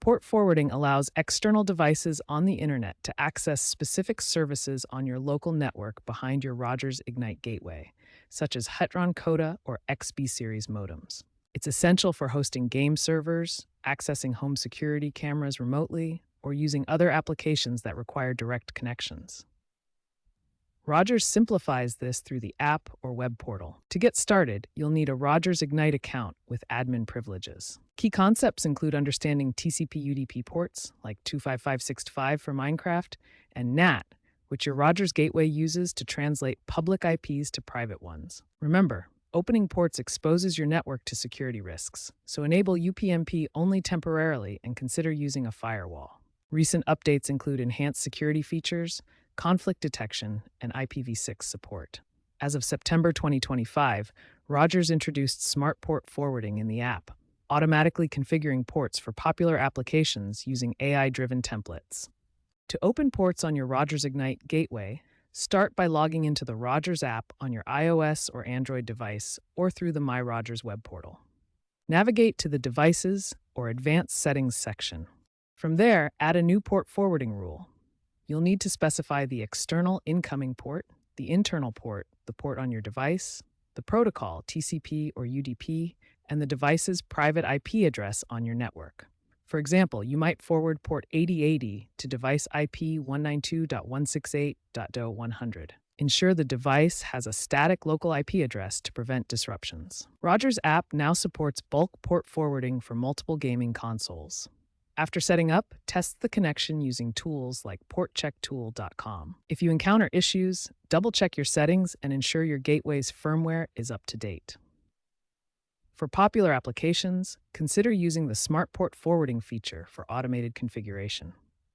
Port forwarding allows external devices on the internet to access specific services on your local network behind your Rogers Ignite gateway, such as Hetron Coda or XB series modems. It's essential for hosting game servers, accessing home security cameras remotely, or using other applications that require direct connections. Rogers simplifies this through the app or web portal. To get started, you'll need a Rogers Ignite account with admin privileges. Key concepts include understanding TCP/UDP ports, like 25565 for Minecraft, and NAT, which your Rogers gateway uses to translate public IPs to private ones. Remember, opening ports exposes your network to security risks, so enable UPnP only temporarily and consider using a firewall. Recent updates include enhanced security features, conflict detection, and IPv6 support. As of September 2025, Rogers introduced Smart Port Forwarding in the app, automatically configuring ports for popular applications using AI-driven templates. To open ports on your Rogers Ignite gateway, start by logging into the Rogers app on your iOS or Android device or through the My Rogers web portal. Navigate to the Devices or Advanced Settings section. From there, add a new port forwarding rule. You'll need to specify the external incoming port, the internal port, the port on your device, the protocol, TCP or UDP, and the device's private IP address on your network. For example, you might forward port 8080 to device IP 192.168.100. Ensure the device has a static local IP address to prevent disruptions. Rogers app now supports bulk port forwarding for multiple gaming consoles. After setting up, test the connection using tools like portchecktool.com. If you encounter issues, double-check your settings and ensure your gateway's firmware is up to date. For popular applications, consider using the Smart Port Forwarding feature for automated configuration.